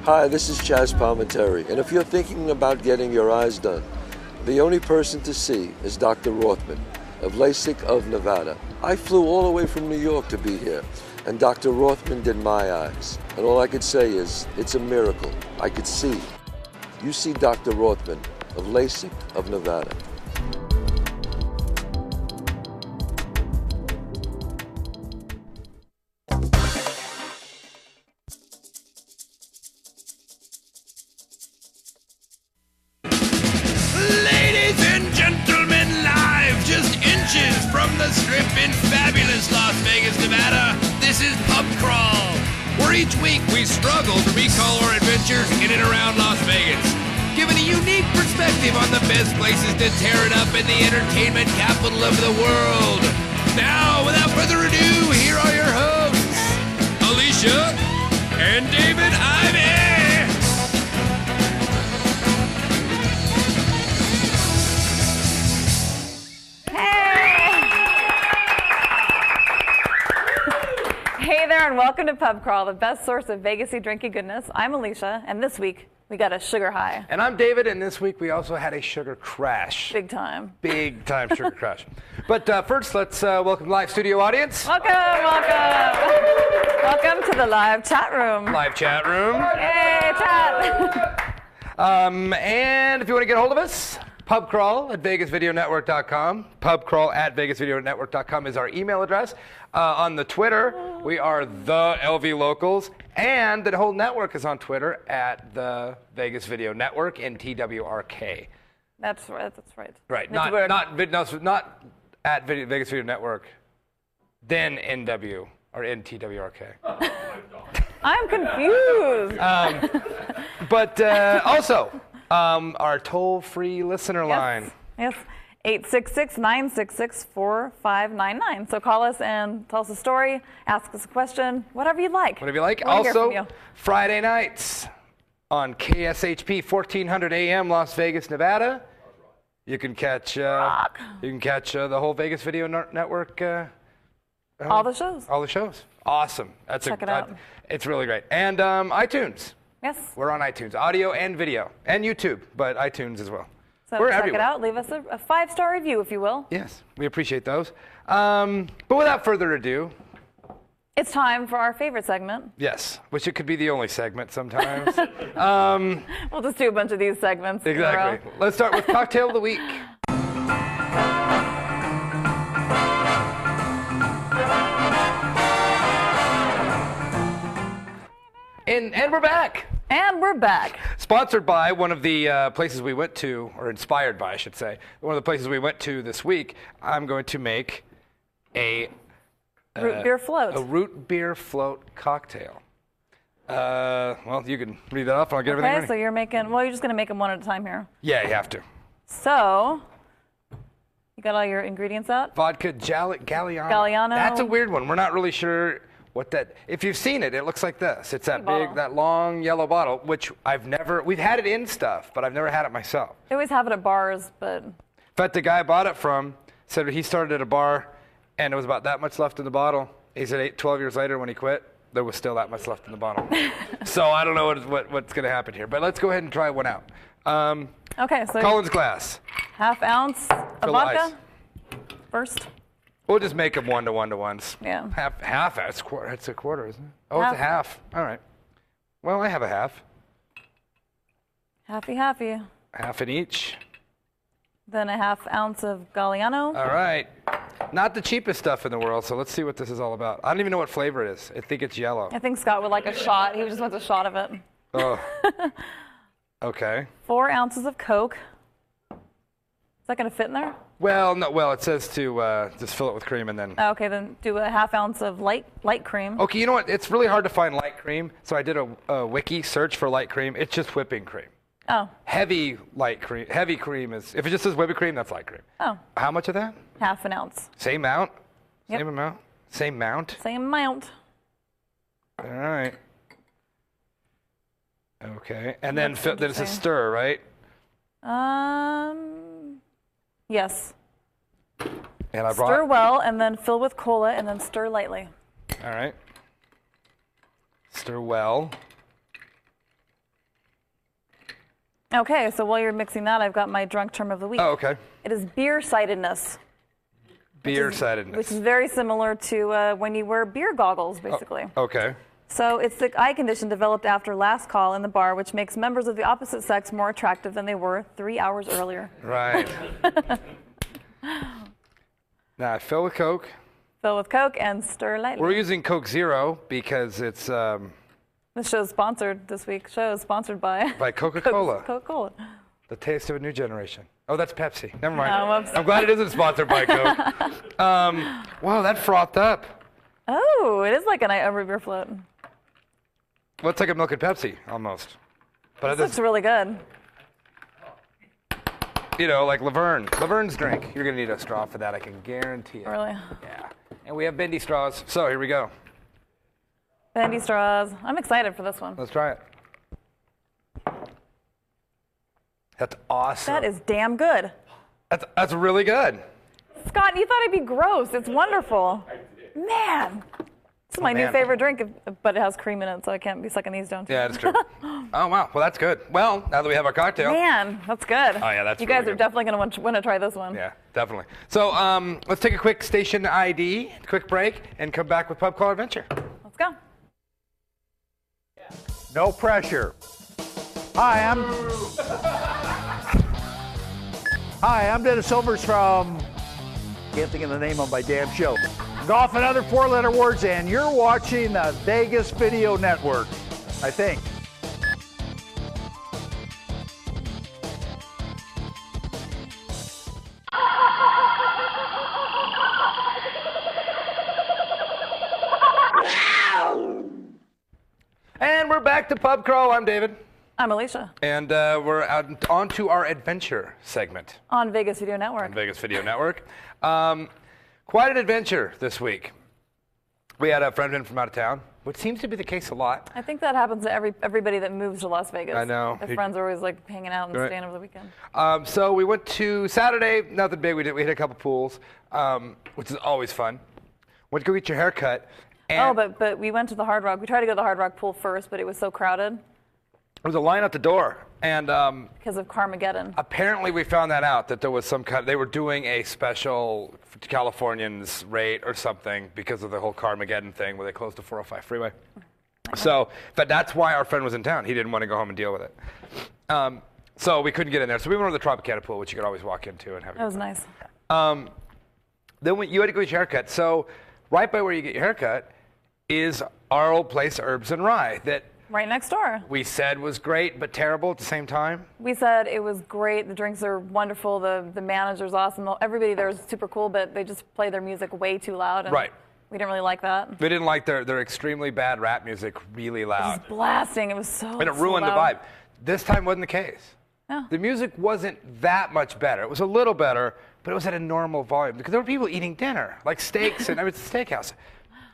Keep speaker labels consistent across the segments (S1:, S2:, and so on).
S1: Hi, this is Chaz Palminteri, and if you're thinking about getting your eyes done, the only person to see is Dr. Rothman of LASIK of Nevada. I flew all the way from New York to be here, and Dr. Rothman did my eyes. And all I could say is, it's a miracle. I could see. You see Dr. Rothman of LASIK of Nevada.
S2: From the Strip in fabulous Las Vegas, Nevada, this is Pub Crawl, where each week we struggle to recall our adventures in and around Las Vegas, giving a unique perspective on the best places to tear it up in the entertainment capital of the world. Now, without further ado, here are your hosts, Alicia and David Ivey.
S3: Hey there, and welcome to Pub Crawl, the best source of Vegas-y drinky goodness. I'm Alicia, and this week we got a sugar high.
S4: And I'm David, and this week we also had a sugar crash.
S3: Big time.
S4: Big time sugar crash. But first, let's welcome the live studio audience.
S3: Welcome, welcome. Welcome to the live chat room.
S4: Live chat room.
S3: Hey, chat.
S4: And if you want to get a hold of us, pubcrawl at vegasvideonetwork.com. Pubcrawl at vegasvideonetwork.com is our email address. On the Twitter, we are the LV Locals, and the whole network is on Twitter at the Vegas Video Network in TWRK.
S3: That's right. That's right.
S4: Right. Not at Vegas Video Network, then NW or NTWRK. Oh my God.
S3: I'm confused.
S4: But also, our toll-free listener line.
S3: Yes. 866-966-4599. So call us and tell us a story, ask us a question, whatever you'd like.
S4: Whatever you like. Also, Friday nights on KSHP 1400 AM, Las Vegas, Nevada. You can catch the whole Vegas Video Network.
S3: All the shows.
S4: All the shows. Awesome.
S3: Check it out.
S4: It's really great. And iTunes.
S3: Yes.
S4: We're on iTunes, audio and video, and YouTube, but iTunes as well.
S3: So
S4: We're
S3: check
S4: everywhere.
S3: it out. Leave us a 5-star review, if you will.
S4: Yes, we appreciate those. But without further ado,
S3: it's time for our favorite segment.
S4: yes, which it could be the only segment sometimes.
S3: We'll just do a bunch of these segments.
S4: Exactly. Let's start with Cocktail of the Week. And we're back.
S3: And we're back.
S4: Sponsored by one of the places we went to, or inspired by, I should say, one of the places we went to this week. I'm going to make a
S3: root beer float.
S4: A root beer float cocktail. Well, you can read that off, and I'll get everything ready.
S3: Okay, so you're just going to make them one at a time here.
S4: Yeah, you have to.
S3: So, you got all your ingredients out?
S4: Vodka Galliano.
S3: Galliano.
S4: That's a weird one. We're not really sure what that. If you've seen it, it looks like this. It's that big, that long yellow bottle, which we've had it in stuff, but I've never had it myself.
S3: They always have it at bars, but.
S4: In fact, the guy I bought it from said he started at a bar, and there was about that much left in the bottle. He said 12 years later when he quit, there was still that much left in the bottle. So I don't know what's going to happen here, but let's go ahead and try one out.
S3: Okay, so
S4: Collins glass.
S3: ½ ounce of vodka
S4: ice.
S3: first.
S4: We'll just make them 1-to-1-to-1s.
S3: Yeah.
S4: Half. It's a quarter, isn't it? Oh, it's a half. All right. Well, I have a half.
S3: Halfy.
S4: Half in each.
S3: Then a ½ ounce of Galliano.
S4: All right. Not the cheapest stuff in the world, so let's see what this is all about. I don't even know what flavor it is. I think it's yellow.
S3: I think Scott would like a shot. He just wants a shot of it.
S4: Oh. Okay.
S3: 4 ounces of Coke. Is that going to fit in there?
S4: Well, no. Well, it says to just fill it with cream and then.
S3: Okay, then do a ½ ounce of light cream.
S4: Okay, you know what? It's really hard to find light cream, so I did a wiki search for light cream. It's just whipping cream.
S3: Oh.
S4: Heavy cream is. If it just says whipping cream, that's light cream.
S3: Oh.
S4: How much of that?
S3: ½ ounce.
S4: Same amount.
S3: Yep.
S4: Same amount. Same mount.
S3: Same amount.
S4: All right. Okay, and then it's a stir, right?
S3: Yes.
S4: And
S3: stir well, and then fill with cola, and then stir lightly.
S4: All right. Stir well.
S3: Okay, so while you're mixing that, I've got my drunk term of the week.
S4: Oh, okay.
S3: It is beer-sightedness.
S4: Beer-sightedness.
S3: Which is very similar to when you wear beer goggles, basically.
S4: Okay.
S3: So it's the eye condition developed after last call in the bar, which makes members of the opposite sex more attractive than they were 3 hours earlier.
S4: Right. Now, fill with Coke.
S3: Fill with Coke and stir lightly.
S4: We're using Coke Zero because it's
S3: This show's sponsored this week. Show is sponsored by
S4: Coca-Cola.
S3: Coca-Cola.
S4: The taste of a new generation. Oh, that's Pepsi. Never mind.
S3: Oh, whoops.
S4: I'm glad it isn't sponsored by Coke. Wow, that frothed up.
S3: Oh, it is like a root beer float.
S4: Well, it's like a milk and Pepsi, almost. But
S3: This looks really good.
S4: You know, like Laverne's drink. You're going to need a straw for that, I can guarantee it.
S3: Really?
S4: Yeah. And we have bendy straws. So here we go.
S3: Bendy straws. I'm excited for this one.
S4: Let's try it. That's awesome.
S3: That is damn good.
S4: That's really good.
S3: Scott, you thought it'd be gross. It's wonderful. Man. This is my new favorite drink, but it has cream in it, so I can't be sucking these down too.
S4: Yeah, that's true. Oh, wow. Well, that's good. Well, now that we have our cocktail.
S3: Man, that's good.
S4: Oh, yeah, that's
S3: You guys
S4: really
S3: are
S4: good.
S3: definitely going to want to try this one.
S4: Yeah, definitely. So let's take a quick station ID, quick break, and come back with Pub Crawl Adventure.
S3: Let's go.
S5: No pressure. Hi, I'm Dennis Silvers from, can't think of the name of my damn show. Golf and other 4-letter words, and you're watching the Vegas Video Network, I think.
S4: And we're back to Pub Crawl. I'm David.
S3: I'm Alicia
S4: And we're on to our adventure segment
S3: on Vegas Video Network.
S4: on Vegas Video Network. Quite an adventure this week. We had a friend in from out of town, which seems to be the case a lot.
S3: I think that happens to everybody that moves to Las Vegas.
S4: I know.
S3: Their friends are always like hanging out and
S4: Right.
S3: staying over the weekend.
S4: So we went to Saturday, nothing big. We hit a couple pools, which is always fun. Went to go get your hair cut. And
S3: But we went to the Hard Rock. We tried to go to the Hard Rock pool first, but it was so crowded
S4: there was a line at the door. And
S3: because of Carmageddon.
S4: apparently we found that out, that there was some kind they were doing a special Californians rate or something because of the whole Carmageddon thing where they closed the 405 freeway. So, but that's why our friend was in town. He didn't want to go home and deal with it. So we couldn't get in there. So we went to the Tropicana pool, which you could always walk into and have.
S3: That was nice.
S4: Then you had to go get your haircut. So right by where you get your haircut is our old place, Herbs and Rye, that
S3: Right next door.
S4: we said was great but terrible at the same time.
S3: We said it was great. The drinks are wonderful. The manager's awesome. Everybody there is super cool, but they just play their music way too loud. And
S4: Right.
S3: We didn't really like that.
S4: We didn't like their extremely bad rap music really
S3: It
S4: loud.
S3: was blasting. It was so
S4: And it ruined the
S3: loud.
S4: vibe. This time wasn't the case.
S3: No.
S4: The music wasn't that much better. It was a little better, but it was at a normal volume because there were people eating dinner, like steaks, and it's a steakhouse.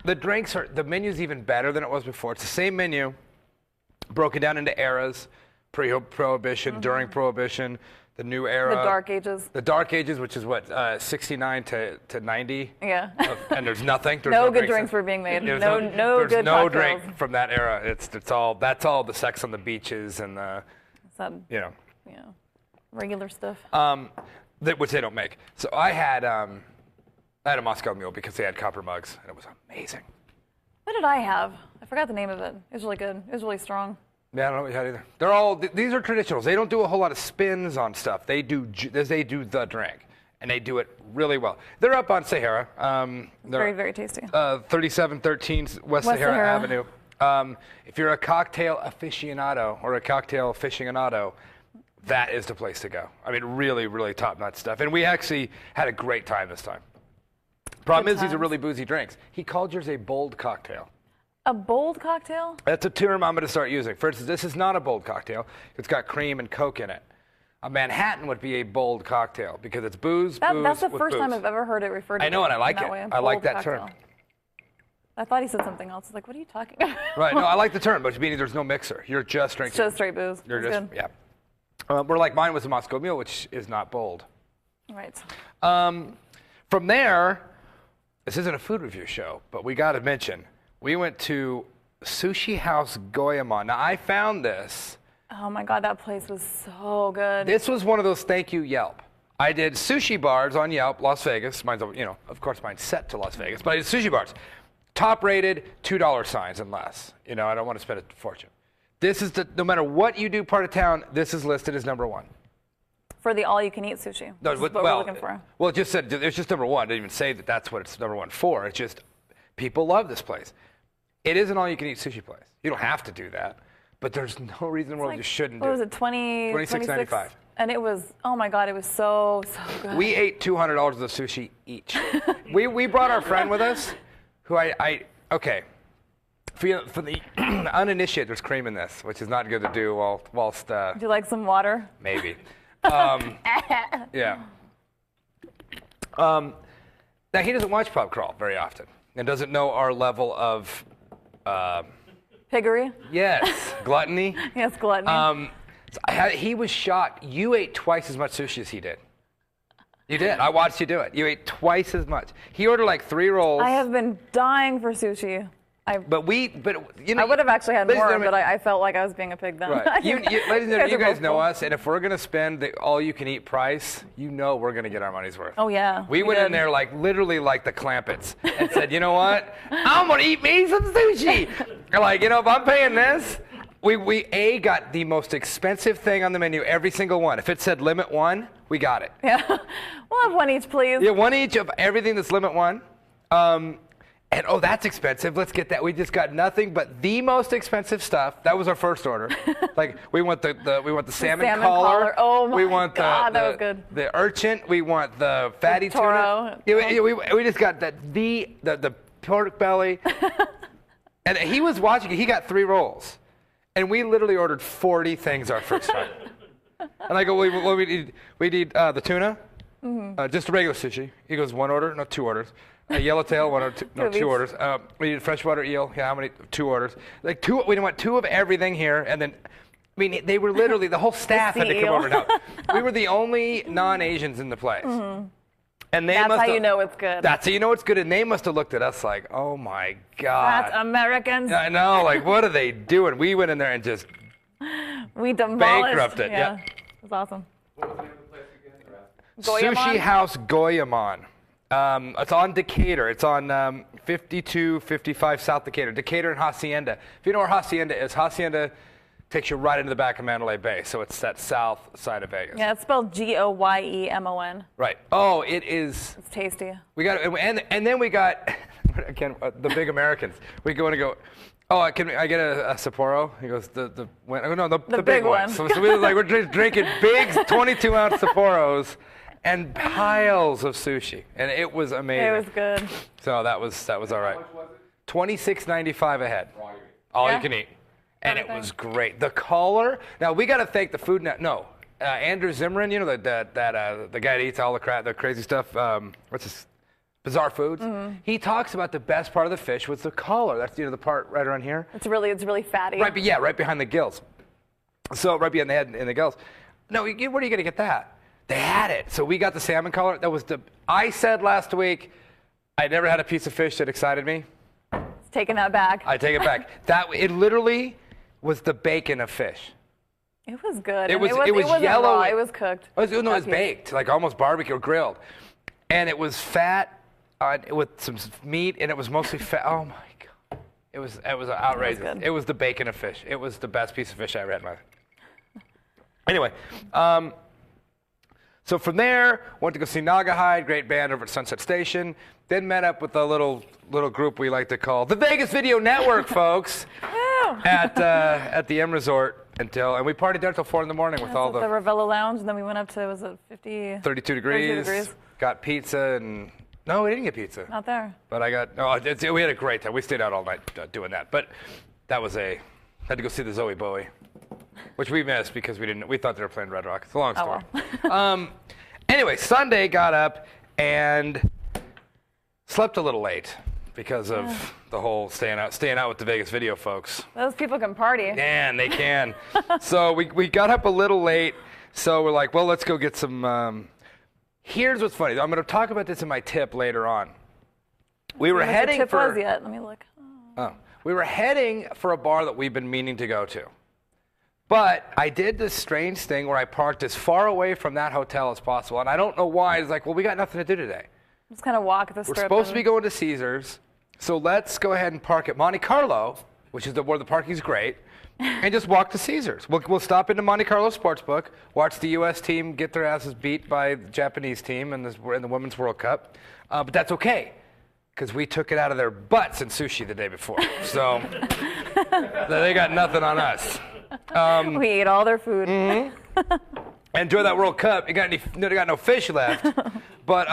S4: The menu's even better than it was before. It's the same menu, broken down into eras, pre-Prohibition, during Prohibition, the new era.
S3: The Dark Ages.
S4: The Dark Ages, which is what, 69 to 90?
S3: Yeah.
S4: And there's nothing. There's
S3: No good drinks were being made.
S4: There's
S3: No
S4: there's
S3: good
S4: no
S3: cocktails.
S4: drink from that era. That's all the sex on the beaches and the,
S3: That,
S4: you know.
S3: regular stuff.
S4: Which they don't make. So I had a Moscow Mule because they had copper mugs, and it was amazing.
S3: What did I have? I forgot the name of it. It was really good. It was really strong.
S4: Yeah, I don't know what you had either. They're all these are traditionals. They don't do a whole lot of spins on stuff. They do the drink, and they do it really well. They're up on Sahara.
S3: Very, very tasty.
S4: 3713 West Sahara
S3: Sahara.
S4: Avenue. If you're a cocktail aficionado or a cocktail aficionado, that is the place to go. I mean, really, really top-notch stuff. And we actually had a great time this time. Problem
S3: Good
S4: is, these are
S3: times.
S4: really boozy drinks. He called yours a bold cocktail.
S3: A bold cocktail?
S4: That's a term I'm going to start using. For instance, this is not a bold cocktail. It's got cream and Coke in it. A Manhattan would be a bold cocktail because it's booze, booze
S3: That's the
S4: with
S3: first time
S4: booze.
S3: I've ever heard it referred to.
S4: I know, and I like
S3: that
S4: it.
S3: way, a
S4: I like
S3: bold
S4: that term.
S3: cocktail. I thought he said something else. I was like, what are you talking about?
S4: Right, no, I like the term, but meaning there's no mixer. You're just drinking.
S3: It's just straight booze.
S4: You're
S3: That's
S4: just,
S3: good.
S4: yeah. We're like mine was a Moscow Mule, which is not bold.
S3: Right.
S4: From there, this isn't a food review show, but we got to mention, we went to Sushi House Goemon. Now, I found this
S3: Oh my God, that place was so good.
S4: This was one of those thank you Yelp. I did sushi bars on Yelp, Las Vegas. Mine's, of course, mine's set to Las Vegas, but I did sushi bars. Top rated, $2 signs and less. I don't want to spend a fortune. This is no matter what you do part of town, this is listed as number one.
S3: For the all-you-can-eat sushi.
S4: No,
S3: This is what we're looking for.
S4: Well, it just said, it's just number one. It didn't even say that that's what it's number one for. It's just, people love this place. It is an all-you-can-eat sushi place. You don't have to do that, but there's no reason in the world you shouldn't do it.
S3: What was it,
S4: $26.95.
S3: And it was, oh my God, it was so good.
S4: We ate $200 of sushi each. we brought our friend with us, who okay. For the uninitiated, there's cream in this, which is not good to do whilst.
S3: Do you like some water?
S4: Maybe. Yeah. Now, he doesn't watch Pub Crawl very often and doesn't know our level of.
S3: Piggery?
S4: Yes. Gluttony.
S3: Yes, gluttony.
S4: He was shocked. You ate twice as much sushi as he did. You did. I watched you do it. You ate twice as much. He ordered like 3 rolls.
S3: I have been dying for sushi.
S4: I
S3: would have actually had more, but I felt like I was being a pig then.
S4: Right. Ladies and gentlemen, you guys know us, and if we're going to spend the all-you-can-eat price, we're going to get our money's worth.
S3: Oh, yeah.
S4: We went in there literally like the Clampets and said, you know what? I'm going to eat me some sushi. If I'm paying this, we got the most expensive thing on the menu, every single one. If it said limit 1, we got it.
S3: Yeah. We'll have one each, please.
S4: Yeah, 1 each of everything that's limit 1. And that's expensive. Let's get that. We just got nothing but the most expensive stuff. That was our first order. We want the salmon collar.
S3: Oh my
S4: God,
S3: that was good.
S4: The urchin. We want the fatty
S3: tuna.
S4: Yeah, we just got the pork belly. And he was watching it. He got 3 rolls, and we literally ordered 40 things our first time. And I go, well, we need the tuna, just a regular sushi. He goes, 1 order, no 2 orders. A yellowtail, 1 or 2, no, 2 orders. We need freshwater eel. Yeah, how many? 2 orders. We want 2 of everything here, and then, they were literally the whole staff had to come over. Now, we were the only non-Asians in the place, and that's
S3: how you know it's good.
S4: That's how you know it's good, and they must have looked at us like, oh my God,
S3: that's Americans.
S4: I know, what are they doing? We went in there and just
S3: we demolished.
S4: Bankrupted.
S3: Yeah, it was awesome.
S4: What was the name of the place again? Sushi House Goemon. It's on Decatur. It's on 5255 South Decatur. Decatur and Hacienda. If you know where Hacienda is, Hacienda takes you right into the back of Mandalay Bay. So it's that south side of Vegas.
S3: Yeah, it's spelled Goyemon.
S4: Right. Oh, it is.
S3: It's tasty.
S4: We got and then we got again the big Americans. We go in and go. Oh, can I get a Sapporo? He goes the big one. So we're drinking big 22-ounce Sapporos. And piles of sushi, and it was amazing.
S3: It was good.
S4: So that was all right. How much was it? $26.95 a head. All you can eat, and it was great. The color. Now we got to thank the Food Net. No, Andrew Zimmern. The guy that eats all the crazy stuff. What's his? Bizarre Foods. Mm-hmm. He talks about the best part of the fish was the color. That's the part right around here.
S3: It's really fatty.
S4: Right, right behind the gills. So right behind the head and the gills. No, where are you going to get that? They had it. So we got the salmon color. I said last week, I never had a piece of fish that excited me.
S3: It's taking that back.
S4: I take it back. It literally was the bacon of fish.
S3: It was good.
S4: It was
S3: yellow. Raw. It was cooked.
S4: It was baked, almost barbecue or grilled. And it was fat with some meat, and it was mostly fat. Oh my God. It was outrageous. It was the bacon of fish. It was the best piece of fish I ever had in my life. Anyway, so from there, went to go see Nagahide, great band over at Sunset Station. Then met up with a little group we like to call the Vegas Video Network, folks, at the M Resort and we partied there until 4 in the morning with all the
S3: Ravello Lounge, and then we went up to
S4: 32 degrees. Got pizza and no, we didn't get pizza.
S3: Not there.
S4: But we had a great time. We stayed out all night doing that. But that was had to go see the Zoe Bowie. Which we missed because we thought they were playing Red Rock. It's a long story. Well. Anyway, Sunday got up and slept a little late because of the whole staying out with the Vegas Video folks.
S3: Those people can party.
S4: Man, they can. So we got up a little late. So we're like, well, let's go get some. Here's what's funny. I'm going to talk about this in my tip later on. We were heading
S3: tip was yet? Let me look.
S4: We were heading for a bar that we've been meaning to go to. But I did this strange thing where I parked as far away from that hotel as possible. And I don't know why. It's like, well, we got nothing to do today.
S3: Just kind of walk the strip.
S4: We're supposed to be going to Caesars. So let's go ahead and park at Monte Carlo, which is where the parking's great, and just walk to Caesars. We'll stop into Monte Carlo Sportsbook, watch the U.S. team get their asses beat by the Japanese team in the Women's World Cup. But that's okay, because we took it out of their butts in sushi the day before. So they got nothing on us.
S3: We ate all their food.
S4: Mm-hmm. Enjoy that World Cup. You got no fish left. But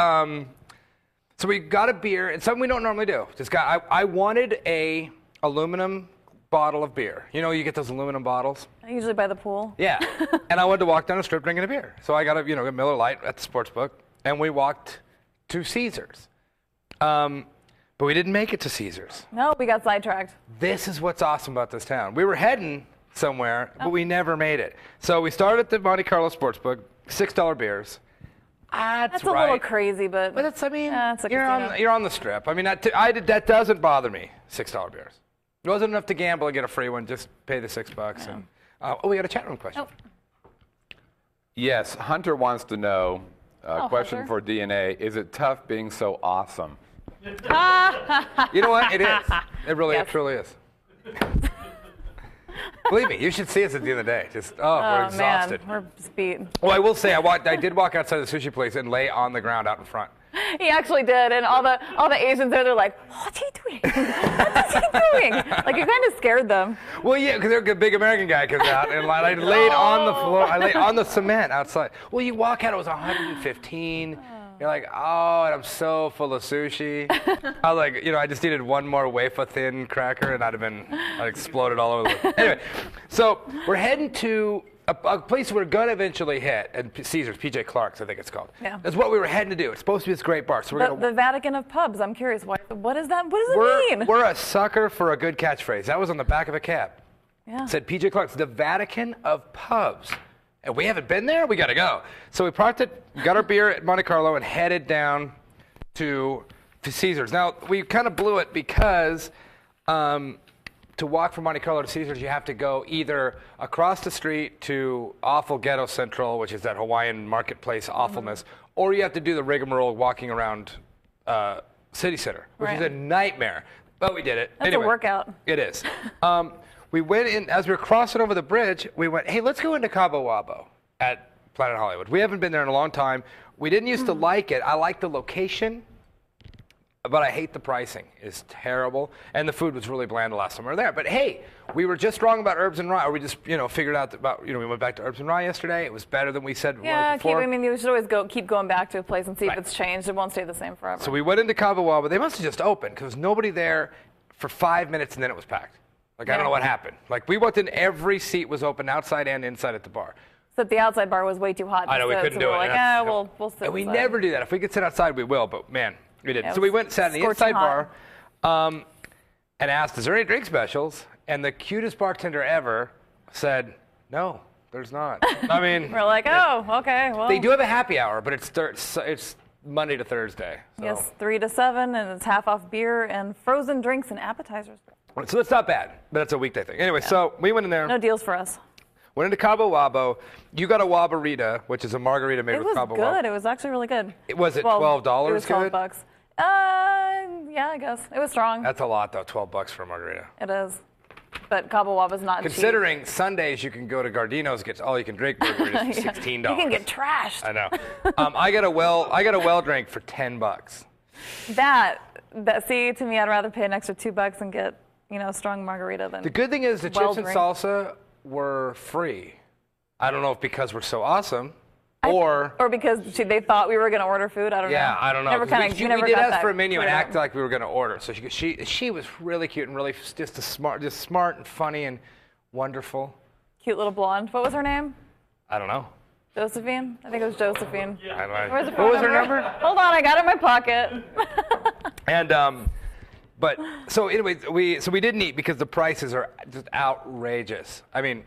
S4: so we got a beer, and something we don't normally do. I wanted a aluminum bottle of beer. You know, you get those aluminum bottles.
S3: Usually by the pool.
S4: Yeah. And I wanted to walk down the strip drinking a beer. So I got a Miller Lite at the sports book, and we walked to Caesars. But we didn't make it to Caesars.
S3: No, we got sidetracked.
S4: This is what's awesome about this town. We were heading somewhere, but we never made it. So we started at the Monte Carlo Sportsbook, $6 beers.
S3: That's a little crazy, but
S4: it's, I mean,
S3: it's a
S4: you're on the strip. I mean, that doesn't bother me, $6 beers. It wasn't enough to gamble and get a free one, just pay the $6. Yeah. And, we got a chat room question.
S3: Oh.
S6: Yes, Hunter wants to know, question
S3: Hunter.
S6: for DNA, is it tough being so awesome?
S4: You know what? It is. It really,
S3: Yes.
S4: it truly is. Believe me, you should see us at the end of the day. We're exhausted.
S3: Man, we're just beat.
S4: Well, I will say, I did walk outside the sushi place and lay on the ground out in front.
S3: He actually did, and all the Asians there, they're like, "What's he doing? What's he doing?" Like, you kind of scared them.
S4: Well, yeah, because a big American guy comes out, and I laid on the floor. I lay on the cement outside. Well, you walk out, it was 115. You're like, oh, and I'm so full of sushi. I was like, I just needed one more wafer-thin cracker, and I'd exploded all over the place. Anyway, so we're heading to a place we're going to eventually hit, and Caesars, PJ Clark's, I think it's called.
S3: Yeah.
S4: That's what we were heading to do. It's supposed to be this great bar. So we're
S3: The Vatican of pubs. I'm curious, what is that? What does it mean?
S4: We're a sucker for a good catchphrase. That was on the back of a cab.
S3: Yeah.
S4: It said PJ Clark's, the Vatican of pubs. And we haven't been there? We got to go. So we parked it, got our beer at Monte Carlo, and headed down to Caesars. Now, we kind of blew it because to walk from Monte Carlo to Caesars, you have to go either across the street to awful Ghetto Central, which is that Hawaiian marketplace awfulness, or you have to do the rigmarole walking around City Center, which is a nightmare. But we did it.
S3: That's
S4: anyway,
S3: a workout.
S4: It is. We went in, as we were crossing over the bridge, we went, hey, let's go into Cabo Wabo at Planet Hollywood. We haven't been there in a long time. We didn't used to like it. I like the location, but I hate the pricing. It's terrible. And the food was really bland the last time we were there. But hey, we were just wrong about Herbs and Rye. Or we just, figured out about, we went back to Herbs and Rye yesterday. It was better than we said it was before.
S3: You should always keep going back to a place and see if it's changed. It won't stay the same forever.
S4: So we went into Cabo Wabo. They must have just opened because there was nobody there for 5 minutes and then it was packed. Like, I don't know what happened. Like, we walked in, every seat was open outside and inside at the bar.
S3: So the outside bar was way too hot.
S4: I know, we couldn't do it.
S3: We're like, we'll sit
S4: And we
S3: inside.
S4: never do that. If we could sit outside, we will, but man, we didn't.
S3: Yeah,
S4: So we went and sat in the
S3: scorching
S4: inside
S3: hot.
S4: bar and asked, is there any drink specials? And the cutest bartender ever said, no, there's not. I mean,
S3: We're like, okay, well.
S4: they do have a happy hour, but it's Monday to Thursday. So.
S3: Yes, 3 to 7, and it's half off beer and frozen drinks and appetizers.
S4: So it's not bad, but it's a weekday thing. Anyway, so we went in there.
S3: No deals for us.
S4: Went into Cabo Wabo. You got a Wabarita, which is a margarita made
S3: It
S4: with
S3: was
S4: Cabo
S3: good.
S4: Wabo.
S3: It was actually really good.
S4: Was it
S3: Well,
S4: $12
S3: It was
S4: good?
S3: $12. Yeah, I guess. It was strong.
S4: That's a lot, though, $12 for a margarita.
S3: It is. But Cabo Waba's not
S4: Considering Sundays you can go to Gardino's, get all you can drink margaritas for $16.
S3: cheap. You can get trashed.
S4: I know. I got a well drink for $10.
S3: That see, to me, I'd rather pay an extra $2 and get a strong margarita than.
S4: The good thing is the chips and
S3: Well-drink.
S4: salsa were free. I don't know if because we're so awesome, or
S3: because they thought we were going to order food. I don't know.
S4: I don't know.
S3: Never
S4: 'Cause
S3: kind of.
S4: we
S3: never
S4: did
S3: got
S4: ask
S3: that
S4: for a menu and
S3: clear.
S4: acted like we were going to order. So she was really cute and really just smart and funny and wonderful.
S3: Cute little blonde. What was her name?
S4: I don't know.
S3: Josephine? I think it was Josephine.
S4: I don't know.
S3: Where's the
S4: What was
S3: phone
S4: her number?
S3: Hold on, I got it in my pocket.
S4: And but so anyway, we didn't eat because the prices are just outrageous. I mean,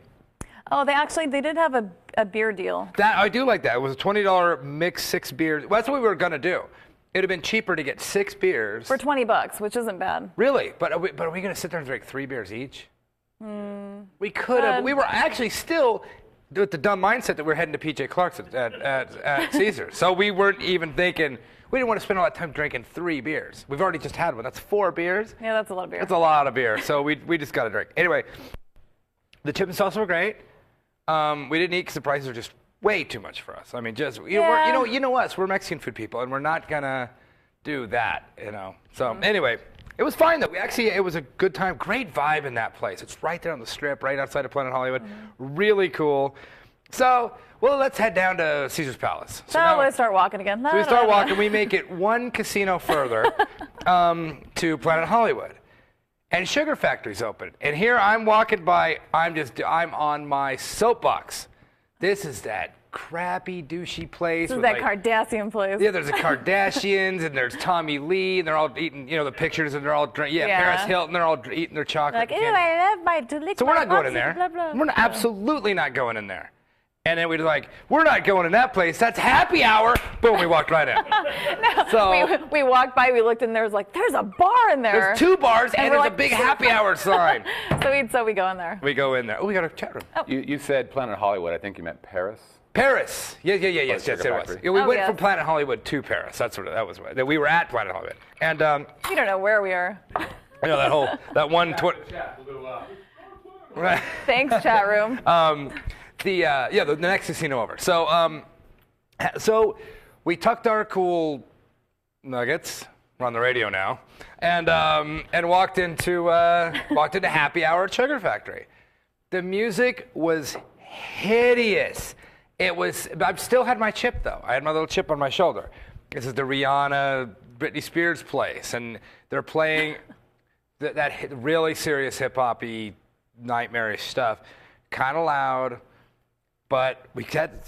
S3: Oh, they did have a beer deal.
S4: that I do like that. It was a $20 mix 6 beers. Well, that's what we were gonna do. It'd have been cheaper to get 6 beers
S3: For $20, which isn't bad.
S4: Really, but are we gonna sit there and drink 3 beers each? We could have. We were actually still with the dumb mindset that we're heading to PJ Clark's at Caesars. So we weren't even thinking. We didn't want to spend all that time drinking 3 beers. We've already just had one. That's 4 beers.
S3: Yeah, that's a lot of beer.
S4: That's a lot of beer. So we just got to drink. Anyway, the chip and salsa were great. We didn't eat because the prices are just way too much for us. I mean, just you know us. We're Mexican food people, and we're not gonna do that. So anyway, it was fine though. It was a good time. Great vibe in that place. It's right there on the Strip, right outside of Planet Hollywood. Really cool. So, well, let's head down to Caesar's Palace.
S3: So now we start walking again.
S4: So we start walking. We make it one casino further to Planet Hollywood. And Sugar Factory's open. And here I'm walking by, I'm on my soapbox. This is that crappy, douchey place.
S3: This is that Kardashian place.
S4: Yeah, there's the Kardashians, and there's Tommy Lee, and they're all eating, the pictures, and they're all drinking. Yeah, Paris Hilton, they're all eating their chocolate.
S3: Like, ew, I love my to lick
S4: So we're
S3: my
S4: not going in
S3: boxes,
S4: there.
S3: blah, blah.
S4: We're absolutely not going in there. And then we're like, we're not going in that place. That's happy hour. Boom, we walked right in.
S3: We walked by, we looked in there, was like, there's a bar in there.
S4: There's 2 bars, and there's a big happy hour sign.
S3: So we go in there.
S4: We go in there. Oh, we got a chat room.
S3: Oh.
S6: You said Planet Hollywood. I think you meant Paris.
S4: Paris. Yes, it
S6: Sugar
S4: was.
S6: Factory.
S4: Yeah, we went
S3: yes.
S4: from Planet Hollywood to Paris. That was what. We were at Planet Hollywood. And
S3: We don't know where we are.
S4: that one. Right.
S3: Thanks, chat room.
S4: The next casino over. So we tucked our cool nuggets. We're on the radio now, and walked into happy hour at Sugar Factory. The music was hideous. I still had my chip though. I had my little chip on my shoulder. This is the Rihanna, Britney Spears place, and they're playing that really serious hip hoppy, nightmarish stuff. Kind of loud. But I'm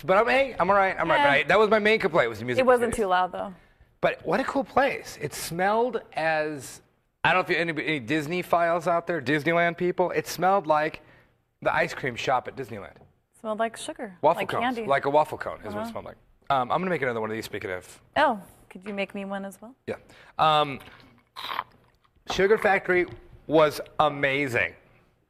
S4: all right. I'm all right. But that was my main complaint, was the music.
S3: It wasn't too loud though.
S4: But what a cool place! It smelled as, I don't know if any Disney files out there, Disneyland people. It smelled like the ice cream shop at Disneyland.
S3: Smelled like sugar.
S4: Waffle
S3: like
S4: cones,
S3: candy.
S4: like a waffle cone is what it smelled like. I'm gonna make another one of these. Speaking of.
S3: Oh, could you make me one as well?
S4: Yeah. Sugar Factory was amazing.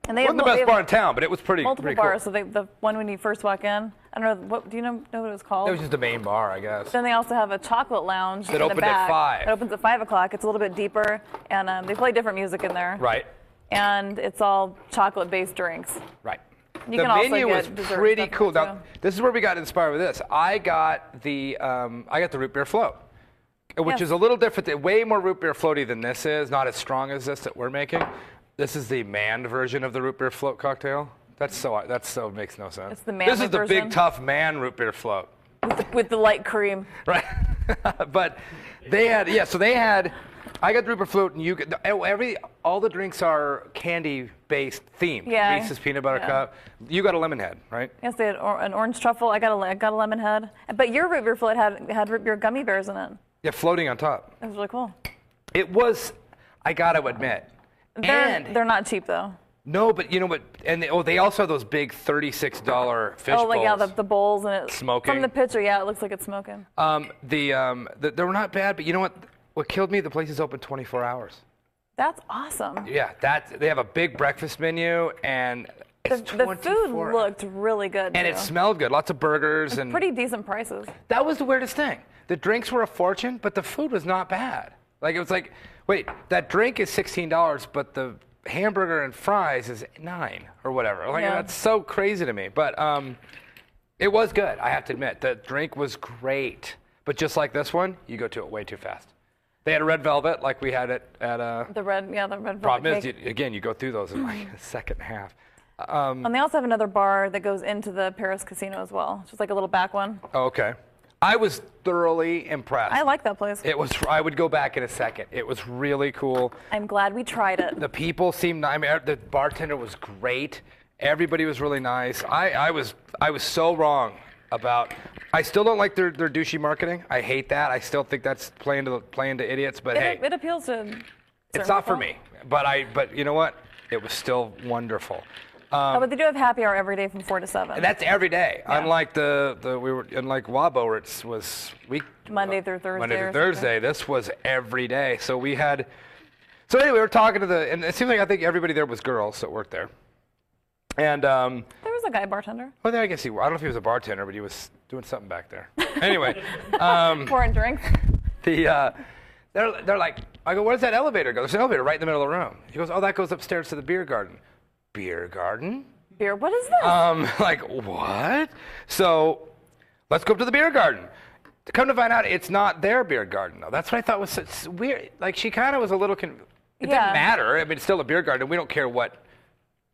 S3: And they
S4: It wasn't the best bar in town, but it was pretty
S3: multiple
S4: cool.
S3: bars. So the one when you first walk in, I don't know. Do you know what it was called?
S4: It was just the main bar, I guess.
S3: Then they also have a chocolate lounge
S4: That
S3: in the
S4: opened at
S3: back.
S4: 5.
S3: It opens at 5 o'clock. It's a little bit deeper, and they play different music in there.
S4: Right.
S3: And it's all chocolate-based drinks.
S4: Right.
S3: You
S4: The
S3: can also
S4: menu
S3: get
S4: was
S3: dessert
S4: pretty
S3: stuff
S4: cool.
S3: in there,
S4: Now,
S3: too.
S4: this is where we got inspired with this. I got the root beer float, which
S3: Yes.
S4: is a little different. Way more root beer floaty than this is. Not as strong as this that we're making. This is the manned version of the root beer float cocktail. That so makes no sense.
S3: It's the manly
S4: This is the
S3: version.
S4: big tough man root beer float.
S3: With the light cream.
S4: Right. But they had, I got the root beer float, and you get all the drinks are candy-based themed.
S3: Yeah.
S4: Reese's peanut butter
S3: Yeah.
S4: cup. You got a lemon head, right?
S3: Yes, they had an orange truffle. I got a lemon head. But your root beer float had root beer gummy bears in it.
S4: Yeah, floating on top.
S3: It was really cool.
S4: It was, I gotta admit.
S3: They're not cheap though.
S4: No, but you know what? And they also have those big $36 fish
S3: Oh, like
S4: bowls.
S3: yeah, the bowls and it
S4: Smoking.
S3: from the picture. Yeah, it looks like it's smoking.
S4: They were not bad, but you know what? What killed me? The place is open 24 hours.
S3: That's awesome.
S4: Yeah, they have a big breakfast menu, and it's
S3: The
S4: 24
S3: food looked really good.
S4: and
S3: too.
S4: it smelled good. Lots of burgers and
S3: Pretty decent prices.
S4: that was the weirdest thing. The drinks were a fortune, but the food was not bad. Like it was like, wait, that drink is $16, but the hamburger and fries is $9 or whatever. Like
S3: Yeah.
S4: that's so crazy to me. But it was good. I have to admit, the drink was great. But just like this one, you go to it way too fast. They had a red velvet, like we had it at.
S3: The red velvet
S4: Problem is,
S3: cake.
S4: you go through those in like a second half.
S3: And they also have another bar that goes into the Paris casino as well. Just like a little back one.
S4: Oh, okay. I was thoroughly impressed.
S3: I like that place.
S4: It was. I would go back in a second. It was really cool.
S3: I'm glad we tried it.
S4: The people seemed. I mean, the bartender was great. Everybody was really nice. I was so wrong about. I still don't like their douchey marketing. I hate that. I still think that's playing to idiots. But hey,
S3: It appeals to.
S4: it's not for me. But you know what? It was still wonderful.
S3: But they do have happy hour every day from 4 to 7.
S4: And that's every day.
S3: Yeah.
S4: Unlike unlike Wabo, where it was
S3: Monday through Thursday.
S4: Monday
S3: or
S4: through
S3: something.
S4: Thursday. This was every day. So we had. So anyway, we were talking to and it seems like I think everybody there was girls that worked there. And
S3: There was a guy bartender.
S4: well, there I guess I don't know if he was a bartender, but he was doing something back there. Anyway,
S3: Pouring drinks.
S4: they're like, I go, where's that elevator go? There's an elevator right in the middle of the room. He goes, oh, that goes upstairs to the beer garden. Beer garden?
S3: Beer. What is this?
S4: Like, what? So let's go up to the beer garden. To come to find out, it's not their beer garden, though. That's what I thought was such weird. Like, she kind of was a little, it didn't matter. I mean, it's still a beer garden. We don't care what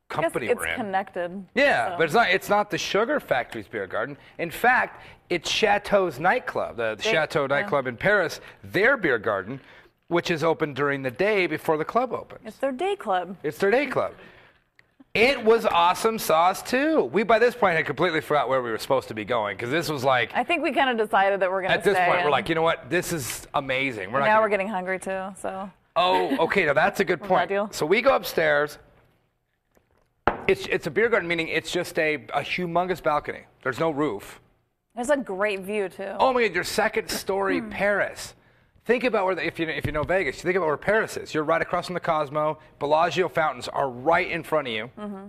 S4: company we're in.
S3: It's connected.
S4: Yeah,
S3: so.
S4: but it's not the Sugar Factory's beer garden. In fact, it's Chateau's nightclub, the Chateau nightclub in Paris, their beer garden, which is open during the day before the club opens.
S3: It's their day club.
S4: It's their day club. It was awesome sauce, too. We, by this point, had completely forgot where we were supposed to be going, because this was like...
S3: I think we kind of decided that we're going to stay.
S4: At this point, we're like, you know what? This is amazing.
S3: We're getting hungry, too, so...
S4: Oh, okay, now that's a good point. So we go upstairs. It's a beer garden, meaning it's just a humongous balcony. There's no roof.
S3: There's a great view, too.
S4: Oh, my God, your second-story Paris. Think about where, if you know Vegas, you think about where Paris is. You're right across from the Cosmo. Bellagio fountains are right in front of you. Mm-hmm.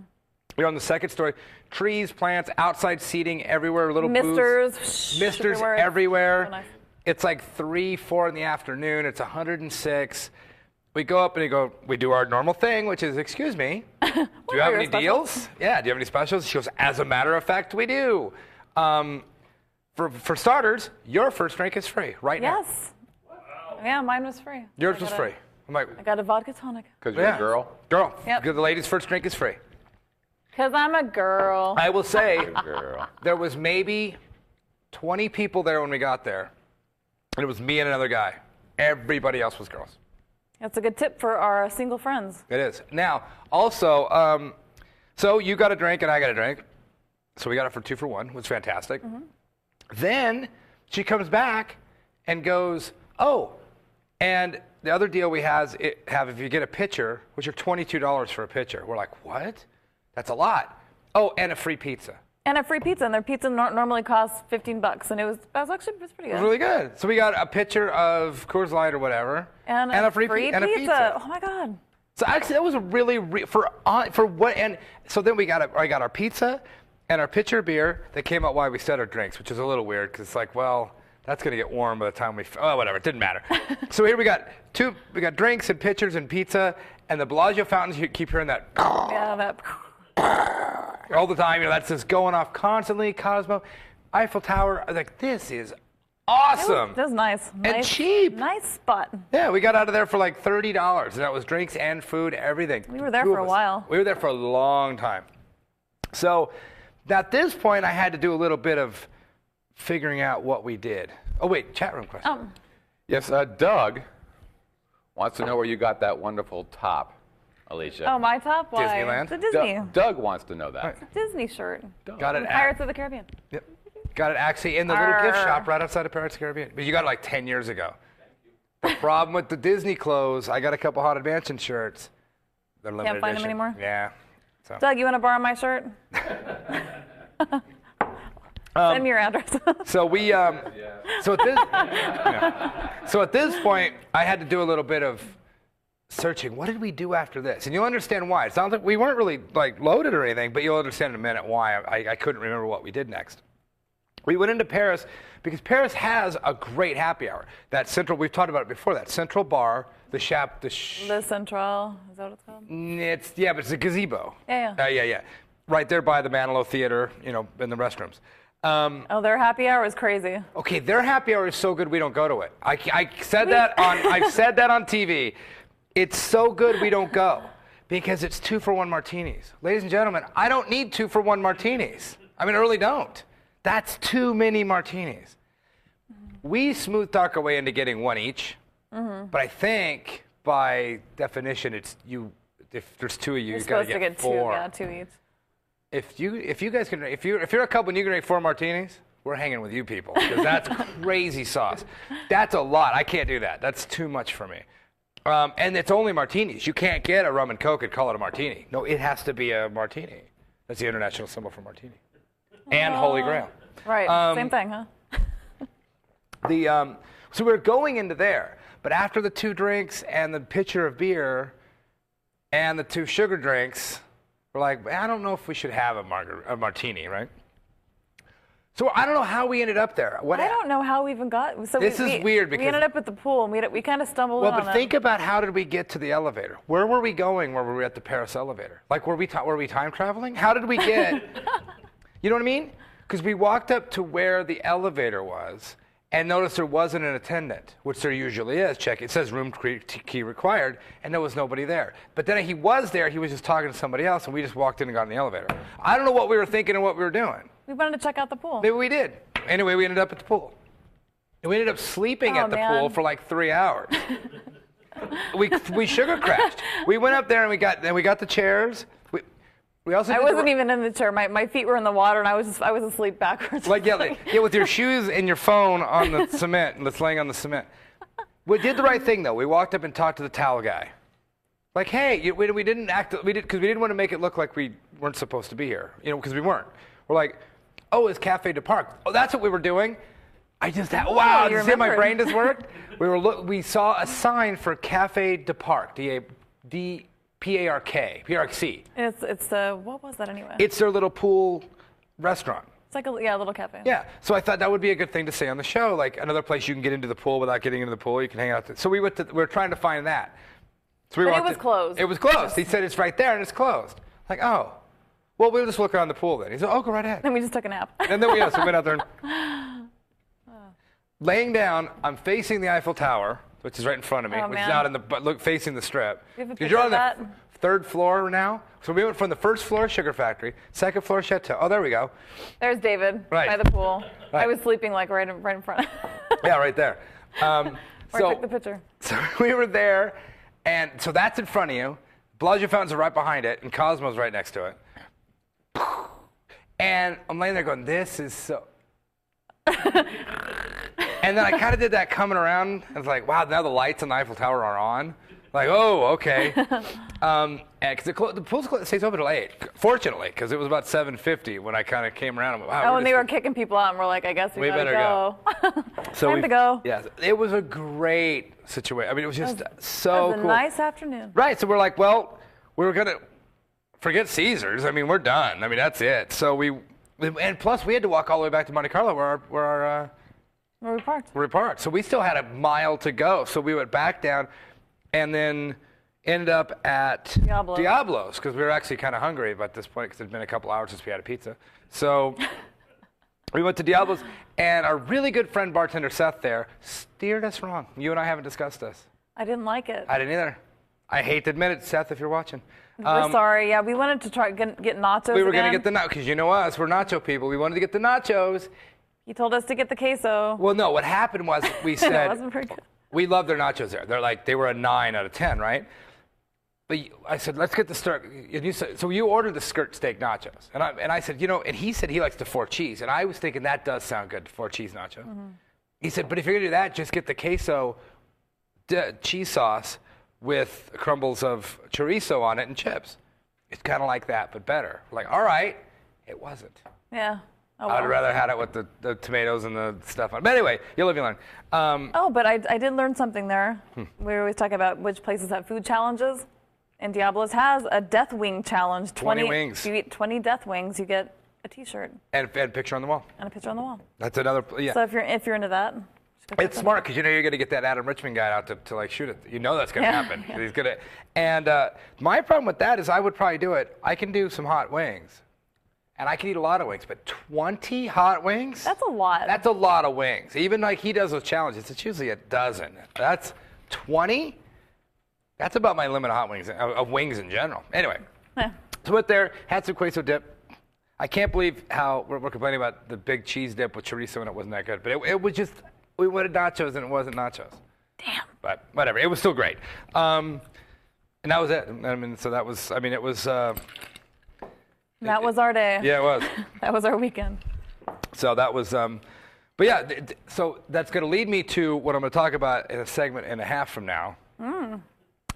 S4: You're on the second story. Trees, plants, outside seating everywhere, little booths. Misters everywhere. So nice. It's like 3, 4 in the afternoon. It's 106. We go up and we do our normal thing, which is, excuse me, do you have any deals? Yeah, do you have any specials? She goes, as a matter of fact, we do. For starters, your first drink is free right now.
S3: Yes. Yeah, mine was free.
S4: Yours was free.
S3: I got a vodka tonic.
S6: Because you're a girl?
S4: Girl.
S3: Yep.
S4: Because the ladies' first drink is free.
S3: Because I'm a girl.
S4: I will say, there was maybe 20 people there when we got there. And it was me and another guy. Everybody else was girls.
S3: That's a good tip for our single friends.
S4: It is. Now, also, so you got a drink and I got a drink. So we got it for 2 for 1. It was fantastic. Mm-hmm. Then she comes back and goes, oh, and the other deal we have if you get a pitcher, which are $22 for a pitcher. We're like, what? That's a lot. Oh, and a free pizza.
S3: And a free pizza, and their pizza normally costs $15, and it was pretty good.
S4: It was really good. So we got a pitcher of Coors Light or whatever,
S3: and a free pizza.
S4: And a pizza.
S3: Oh my God!
S4: So actually, that was a really for what? And so then I got our pizza and our pitcher of beer that came out while we set our drinks, which is a little weird because it's like, well, that's gonna get warm by the time whatever. It didn't matter. So here we got drinks and pitchers and pizza, and the Bellagio fountains. You keep hearing that.
S3: Yeah, that.
S4: All the time, that's just going off constantly. Cosmo, Eiffel Tower. I was like, this is awesome.
S3: That was nice.
S4: And cheap.
S3: Nice spot.
S4: Yeah, we got out of there for like $30, and that was drinks and food, everything.
S3: We were there for a while.
S4: We were there for a long time. So at this point, I had to do a little bit of figuring out what we did. Oh, wait, chat room question.
S6: Yes, Doug wants to know where you got that wonderful top. Alicia.
S3: Oh, my top? Why?
S4: Disneyland.
S3: It's a Disney.
S6: Doug wants to know that.
S3: It's a Disney shirt.
S4: Got it.
S3: Pirates of the Caribbean.
S4: Yep. Got it actually in the little gift shop right outside of Pirates of the Caribbean. But you got it like 10 years ago. The problem with the Disney clothes, I got a couple Haunted Mansion shirts. They're limited
S3: Can't find
S4: edition.
S3: them anymore?
S4: Yeah. So.
S3: Doug, you want to borrow my shirt? Send me your address.
S4: So we, so at this point, I had to do a little bit of searching. What did we do after this? And you'll understand why. It sounds like we weren't really like loaded or anything, but you'll understand in a minute why I couldn't remember what we did next. We went into Paris because Paris has a great happy hour. That central, we've talked about it before, that central bar, the
S3: Central, is that what it's called?
S4: But it's a gazebo.
S3: Yeah.
S4: Yeah. Right there by the Manilow Theater, in the restrooms.
S3: Their happy hour is crazy.
S4: Okay, their happy hour is so good we don't go to it. I said that on TV. It's so good we don't go because it's 2 for 1 martinis. Ladies and gentlemen, I don't need 2 for 1 martinis. I really don't. That's too many martinis. We smooth talk our way into getting 1 each, but I think by definition it's you. If there's 2 of you, you got to get 4.
S3: 2. Yeah, 2 each.
S4: If you guys can, if you're a couple and you can make 4 martinis, we're hanging with you people because that's crazy sauce. That's a lot. I can't do that. That's too much for me. And it's only martinis. You can't get a rum and coke and call it a martini. No, it has to be a martini. That's the international symbol for martini. And Holy Grail.
S3: Right. Same thing, huh?
S4: So we were going into there, but after the 2 drinks and the pitcher of beer and the 2 sugar drinks, We're like, I don't know if we should have a martini, right? So I don't know how we ended up there.
S3: I don't know how we even got. So
S4: This is weird because
S3: we ended up at the pool and we kind of stumbled in on
S4: but think about how did we get to the elevator? Where were we going when we were at the Paris elevator? Like, were we time traveling? How did we get? You know what I mean? Because we walked up to where the elevator was and noticed there wasn't an attendant, which there usually is. Check, it says room key required, and there was nobody there. But then he was there, he was just talking to somebody else, and we just walked in and got in the elevator. I don't know what we were thinking and what we were doing.
S3: We wanted to check out the pool.
S4: Maybe we did. Anyway, we ended up at the pool. And we ended up sleeping at the pool for like 3 hours. we sugar crashed. We went up there and we got the chairs. We also
S3: I wasn't even in the chair. My feet were in the water, and I was asleep backwards.
S4: Like with your shoes and your phone on the cement, and it's laying on the cement. We did the right thing though. We walked up and talked to the towel guy. Like, hey, we didn't because we didn't want to make it look like we weren't supposed to be here, because we weren't. We're like, oh, it's Cafe de Parc. Oh, that's what we were doing. Wow, did you see how my brain just worked? We saw a sign for Cafe de Parc, P-A-R-C.
S3: It's what was that anyway?
S4: It's their little pool restaurant.
S3: It's like a little cafe.
S4: Yeah, so I thought that would be a good thing to say on the show, like another place you can get into the pool without getting into the pool. You can hang out there. So we were trying to find that. So
S3: But it was closed.
S4: It was closed. He said it's right there and it's closed. Like, oh. Well, we'll just look around the pool then. He said, oh, go right ahead.
S3: Then we just took a nap.
S4: And then we went out there and laying down, I'm facing the Eiffel Tower, which is right in front of me, which is not facing the Strip.
S3: Because
S4: you're on the third floor now. So we went from the first floor, Sugar Factory, second floor, Chateau. Oh, there we go.
S3: There's David by the pool. Right. I was sleeping like right in front.
S4: Yeah, right there.
S3: I took the picture.
S4: So we were there, and so that's in front of you. Bellagio fountains are right behind it, and Cosmo's right next to it. And I'm laying there going, this is so... And then I kind of did that coming around. I was like, wow, now the lights on the Eiffel Tower are on. Like, oh, okay. And because the pool stays open till 8, fortunately, because it was about 7:50 when I kind of came around. And went, wow,
S3: and they were kicking people out, and we're like, I guess we
S4: better
S3: go.
S4: So
S3: Time to go.
S4: Yeah, it was a great situation. I mean, it was just so
S3: cool. It was a
S4: cool.
S3: nice afternoon.
S4: Right, so we're like, well, we were going to forget Caesars. I mean, we're done. I mean, that's it. So and plus we had to walk all the way back to Monte Carlo where we parked. So we still had a mile to go. So we went back down and then ended up at Diablo's because we were actually kind of hungry at this point because it had been a couple hours since we had a pizza. So we went to Diablo's, and our really good friend bartender Seth there steered us wrong. You and I haven't discussed this.
S3: I didn't like it.
S4: I didn't either. I hate to admit it, Seth, if you're watching.
S3: We're sorry. Yeah, we wanted to try get nachos.
S4: We were going to get the nachos because you know us, we're nacho people. We wanted to get the nachos.
S3: He told us to get the queso.
S4: Well, no. What happened was we said
S3: It wasn't very good.
S4: We love their nachos there. They were a 9 out of 10, right? But I said, let's get the skirt. And you said, so you ordered the skirt steak nachos, and I said, and he said he likes the 4 cheese, and I was thinking that does sound good, 4 cheese nacho. Mm-hmm. He said, but if you're gonna do that, just get the queso cheese sauce with crumbles of chorizo on it and chips. It's kind of like that, but better. We're like, all right, it wasn't.
S3: Yeah. Oh,
S4: I'd rather had it with the tomatoes and the stuff on it. But anyway, you live, you learn.
S3: But I did learn something there. We always talk about which places have food challenges. And Diablo's has a death wing challenge.
S4: 20 wings.
S3: If you eat 20 death wings, you get a T-shirt.
S4: And a picture on the wall.
S3: And a picture on the wall.
S4: That's another, yeah.
S3: So if you're into that.
S4: It's smart because you're going to get that Adam Richman guy out to shoot it. You know that's going to happen. Yeah. He's gonna. And my problem with that is I would probably do it. I can do some hot wings. And I can eat a lot of wings, but 20 hot wings?
S3: That's a lot.
S4: That's a lot of wings. Even like he does those challenges, it's usually a dozen. That's 20? That's about my limit of hot wings, of wings in general. Anyway, so went there, had some queso dip. I can't believe how we're complaining about the big cheese dip with chorizo and it wasn't that good. But it was just, we wanted nachos and it wasn't nachos.
S3: Damn.
S4: But whatever, it was still great. And that was it. I mean, so that was, I mean, it was...
S3: that was our day.
S4: Yeah, it was.
S3: That was our weekend.
S4: So that was, but yeah, so that's going to lead me to what I'm going to talk about in a segment and a half from now.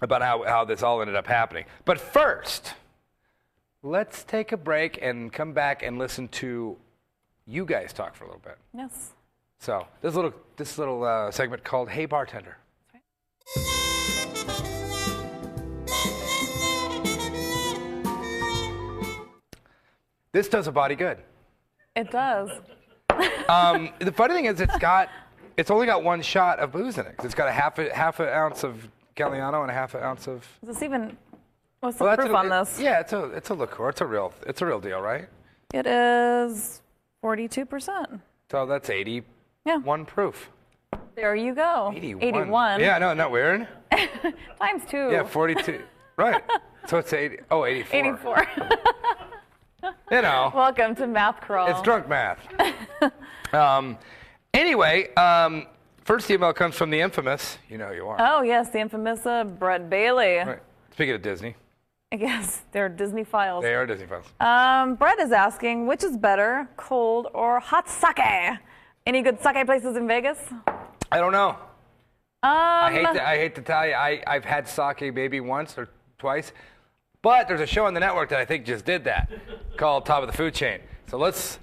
S4: About how this all ended up happening. But first, let's take a break and come back and listen to you guys talk for a little bit.
S3: Yes.
S4: So this little segment called Hey Bartender. This does a body good.
S3: It does.
S4: The funny thing is, it's only got one shot of booze in it. 'Cause it's got a half an ounce of Galliano and a half an ounce of.
S3: Is this even? What's the proof on this?
S4: Yeah, it's a liqueur. It's a real deal, right?
S3: It is 42%.
S4: So that's 81 proof.
S3: There you go. 81.
S4: Yeah, no, not weird.
S3: Times 2.
S4: Yeah, 42. Right. So it's 80. Oh, 84.
S3: 84.
S4: You know.
S3: Welcome to Math Crawl.
S4: It's drunk math. Anyway, first email comes from the infamous. You know who you are.
S3: Oh, yes, the infamous Brett Bailey.
S4: Right. Speaking of Disney.
S3: Yes, they're Disney files.
S4: They are Disney files.
S3: Brett is asking, which is better, cold or hot sake? Any good sake places in Vegas?
S4: I don't know. I hate to tell you, I've had sake maybe once or twice, but there's a show on the network that I think just did that, called Top of the Food Chain. So let's,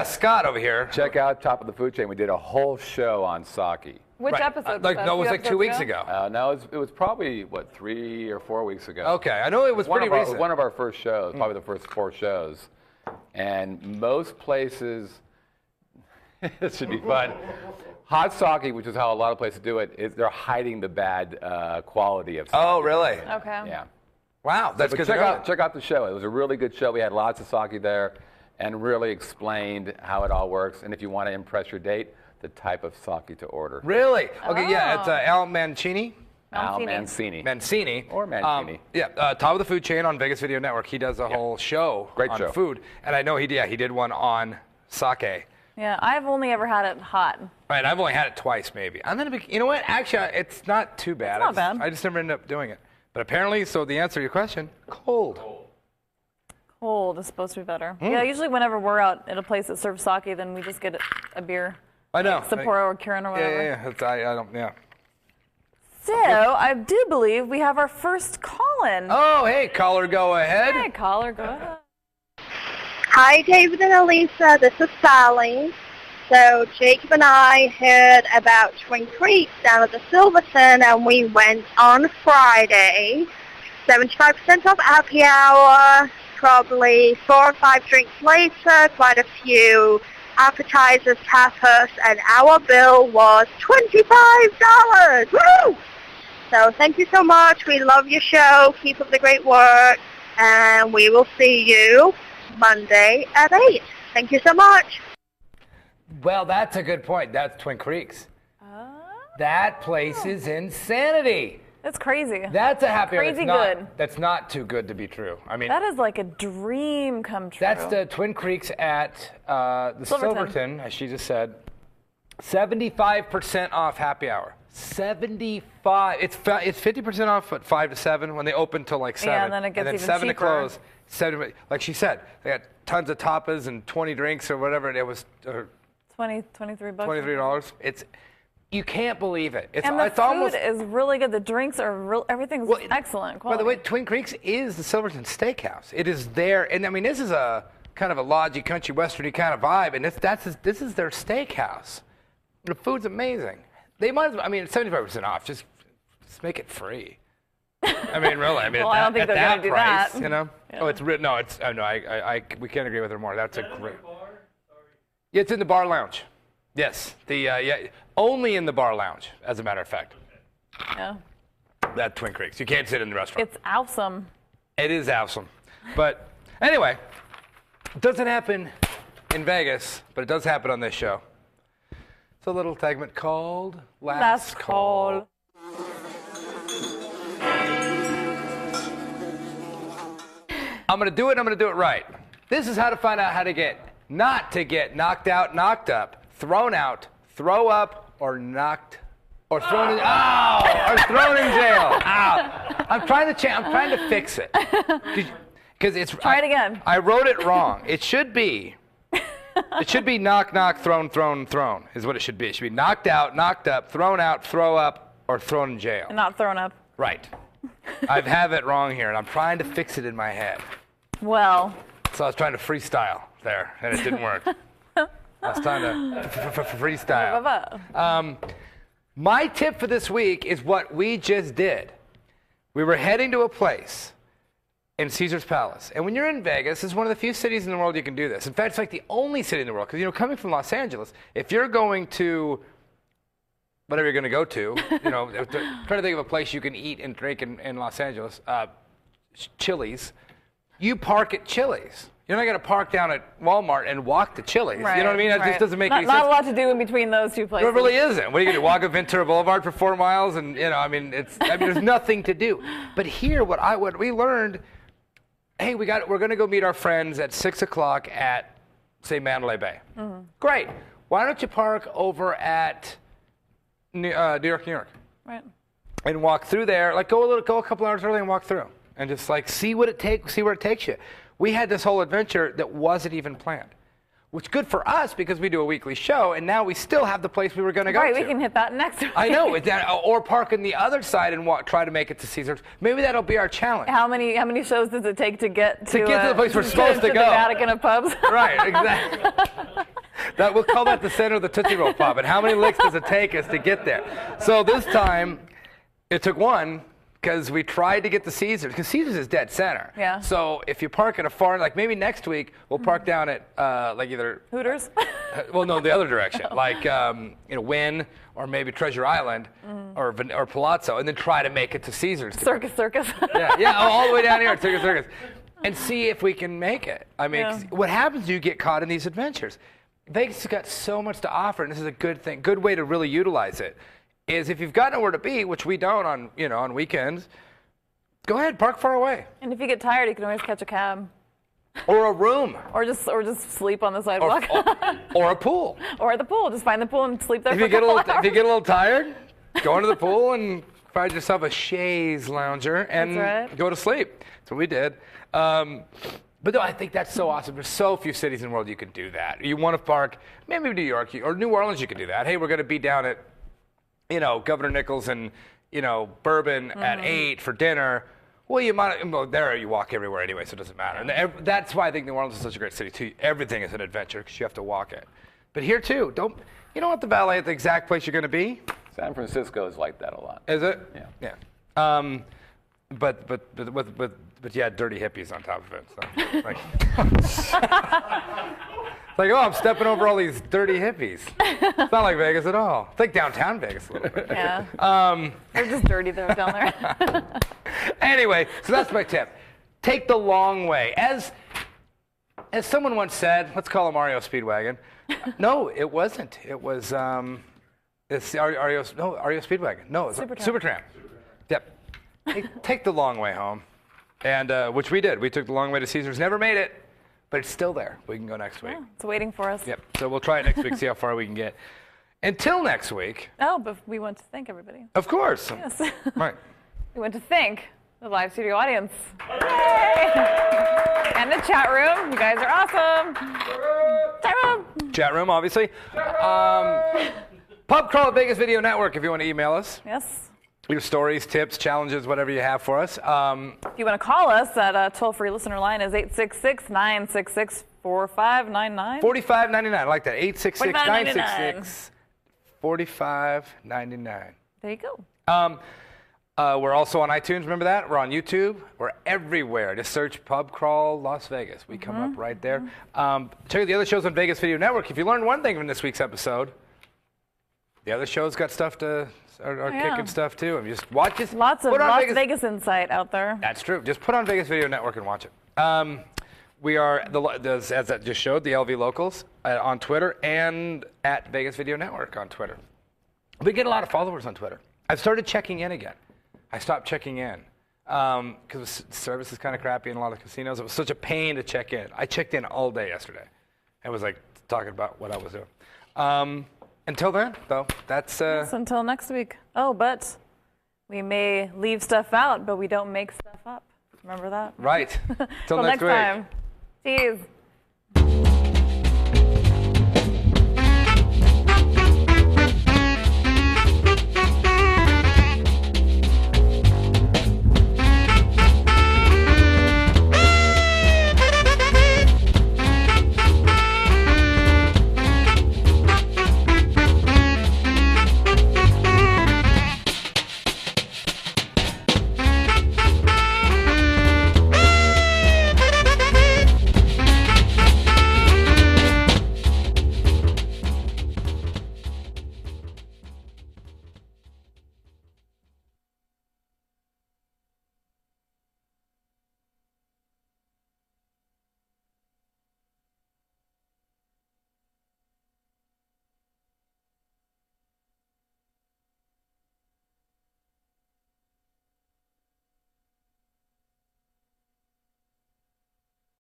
S4: Scott over here.
S6: Check out Top of the Food Chain. We did a whole show on sake.
S3: Which episode?
S4: It was like 2 weeks ago.
S6: No, it was probably, 3 or 4 weeks ago.
S4: Okay, I know it was pretty recent.
S6: One of our first shows, probably the first 4 shows. And most places, this should be fun. Hot sake, which is how a lot of places do it, they're hiding the bad quality of sake.
S4: Oh, really?
S3: Okay.
S6: Yeah.
S4: Wow, that's good.
S6: Check out the show. It was a really good show. We had lots of sake there and really explained how it all works. And if you want to impress your date, the type of sake to order.
S4: Really? Okay, yeah, it's Al Mancini.
S6: Al Mancini.
S4: Mancini.
S6: Or Mancini.
S4: Top of the Food Chain on Vegas Video Network. He does a whole show on food. And I know he did one on sake.
S3: Yeah, I've only ever had it hot.
S4: Right, I've only had it twice maybe. I'm gonna be, you know what? Actually, it's not too bad.
S3: It's not bad.
S4: I just never ended up doing it. But apparently, so the answer to your question, cold.
S3: Cold is supposed to be better. Yeah, usually whenever we're out at a place that serves sake, then we just get a beer.
S4: I know.
S3: Like Sapporo or Kirin or whatever.
S4: Yeah.
S3: So, I do believe we have our first call-in.
S4: Oh, hey, caller, go ahead.
S3: Hey, caller, go ahead.
S7: Hi, David and Elisa. This is Sally. So Jacob and I heard about Twin Creeks down at the Silverton, and we went on Friday. 75% off happy hour. Probably 4 or 5 drinks later, quite a few appetizers, tapas, and our bill was $25. Woo! So thank you so much. We love your show. Keep up the great work, and we will see you Monday at 8. Thank you so much.
S4: Well, that's a good point. That's Twin Creeks. That place is insanity.
S3: That's crazy.
S4: That's a happy hour.
S3: Crazy good.
S4: That's not too good to be true. I mean,
S3: that is like a dream come true.
S4: That's the Twin Creeks at the Silverton, as she just said. 75% off happy hour. 75. It's 50% off at 5 to 7 when they open till like 7.
S3: Yeah, and then it gets even
S4: 7
S3: cheaper.
S4: to close. 7, like she said, they got tons of tapas and 20 drinks or whatever. It was
S3: $23.
S4: $23. You can't believe it.
S3: And the food is really good. The drinks are everything's excellent quality.
S4: By the way, Twin Creeks is the Silverton Steakhouse. It is there, and I mean this is a kind of a lodgy, country, westerny kind of vibe, and this is their steakhouse. The food's amazing. They might as well, I mean, it's 75% off. Just make it free. I mean, really. I mean,
S3: well, I don't think they're going to do
S4: price,
S3: that.
S4: You know? Yeah. Oh, it's written. No, it's. Oh no, we can't agree with her more. That's a great. Yeah, it's in the bar lounge. Yes, only in the bar lounge, as a matter of fact.
S3: Yeah.
S4: That Twin Creeks. You can't sit in the restaurant.
S3: It's awesome.
S4: It is awesome. But anyway, it doesn't happen in Vegas, but it does happen on this show. It's a little segment called Last Call. I'm going to do it, and I'm going to do it right. This is how to find out how to not to get knocked out, knocked up, thrown out, throw up, or knocked, or thrown in, or thrown in jail. Ow. I'm trying to fix it. Because it's.
S3: Try it again.
S4: I wrote it wrong. It should be knock, knock, thrown, thrown, thrown is what it should be. It should be knocked out, knocked up, thrown out, throw up, or thrown in jail.
S3: And not thrown up.
S4: Right. I have it wrong here, and I'm trying to fix it in my head.
S3: Well.
S4: So I was trying to freestyle there, and it didn't work. I was trying to freestyle. My tip for this week is what we just did. We were heading to a place. in Caesar's Palace. And when you're in Vegas, it's one of the few cities in the world you can do this. In fact, it's like the only city in the world. Because, coming from Los Angeles, if you're going to whatever you're going to go to, try to think of a place you can eat and drink in Los Angeles, Chili's, you park at Chili's. You're not going to park down at Walmart and walk to Chili's.
S3: Right,
S4: You know what I mean? That just doesn't make any sense.
S3: Not a lot to do in between those two places.
S4: It really isn't. What are you going to do? Walk up Ventura Boulevard for 4 miles? And, there's nothing to do. But here, what we learned, hey, we're going to go meet our friends at 6 o'clock at, say, Mandalay Bay. Mm-hmm. Great. Why don't you park over at New York?
S3: Right.
S4: And walk through there. Like, go a couple hours early and walk through. And just, see where it takes you. We had this whole adventure that wasn't even planned, which is good for us because we do a weekly show, and now we still have the place we were going to go to.
S3: Right, we can hit that next week.
S4: I know, or park on the other side and try to make it to Caesars. Maybe that'll be our challenge.
S3: How many shows does it take to get to
S4: the place we're supposed to go?
S3: The Vatican of pubs.
S4: Right, exactly. We'll call that the center of the Tootsie Roll Pub. And how many licks does it take us to get there? So this time, it took one. Because we tried to get to Caesars, because Caesars is dead center.
S3: Yeah.
S4: So if you park at a far, like maybe next week, we'll park down at either
S3: Hooters.
S4: Well, no, the other direction, like Wynn or maybe Treasure Island or Palazzo, and then try to make it to Caesars.
S3: Circus.
S4: Yeah, all the way down here at Circus, and see if we can make it. I mean, what happens? You get caught in these adventures. Vegas has got so much to offer, and this is a good thing, good way to really utilize it. Is if you've got nowhere to be, which we don't on weekends, go ahead, park far away.
S3: And if you get tired, you can always catch a cab.
S4: Or a room.
S3: Or just sleep on the sidewalk.
S4: Or a pool.
S3: Or at the pool. Just find the pool and sleep there
S4: If
S3: for
S4: you get a
S3: hours.
S4: little tired, go into the pool and find yourself a chaise lounger and go to sleep. That's what we did. But no, I think that's so awesome. There's so few cities in the world you can do that. You want to park, maybe New York or New Orleans, you can do that. Hey, we're going to be down at Governor Nichols and, Bourbon at 8 for dinner. Well, there you walk everywhere anyway, so it doesn't matter. And that's why I think New Orleans is such a great city, too. Everything is an adventure because you have to walk it. But here, too, you don't want the valet at the exact place you're going to be.
S6: San Francisco is like that a lot.
S4: Is it?
S6: Yeah.
S4: Yeah. But you had dirty hippies on top of it. So, it's like, I'm stepping over all these dirty hippies. It's not like Vegas at all. It's like downtown Vegas a little bit.
S3: Yeah. They're just dirty down there.
S4: Anyway, so that's my tip. Take the long way. As someone once said, let's call him REO Speedwagon. No, it wasn't. It was it's REO Speedwagon. No, it's Supertramp. Yep. Take the long way home. And which we did. We took the long way to Caesars. Never made it. But it's still there. We can go next week.
S3: Yeah, it's waiting for us.
S4: Yep. So we'll try it next week, see how far we can get. Until next week.
S3: Oh, but we want to thank everybody.
S4: Of course.
S3: Yes.
S4: Right.
S3: We want to thank the live studio audience. Yay! And the chat room. You guys are awesome. Chat room.
S4: Chat room, obviously. Pub Crawl at Vegas Video Network if you want to email us.
S3: Yes.
S4: Your stories, tips, challenges, whatever you have for us.
S3: If you want to call us, that toll-free listener line is 866-966-4599.
S4: 4599. I like that. 866-966-4599.
S3: There you go.
S4: We're also on iTunes. Remember that? We're on YouTube. We're everywhere. Just search Pub Crawl Las Vegas. We come up right there. Check out the other shows on Vegas Video Network. If you learned one thing from this week's episode, the other shows got stuff are kicking stuff too. And just watch it.
S3: Lots of Las Vegas insight out there.
S4: That's true. Just put on Vegas Video Network and watch it. We are, as that just showed, the LV Locals on Twitter and at Vegas Video Network on Twitter. We get a lot of followers on Twitter. I've started checking in again. I stopped checking in because the service is kind of crappy in a lot of casinos. It was such a pain to check in. I checked in all day yesterday. I was like talking about what I was doing. Until then, though, that's...
S3: Yes, until next week. Oh, but we may leave stuff out, but we don't make stuff up. Remember that?
S4: Right. Till
S3: next
S4: week.
S3: time. Cheese.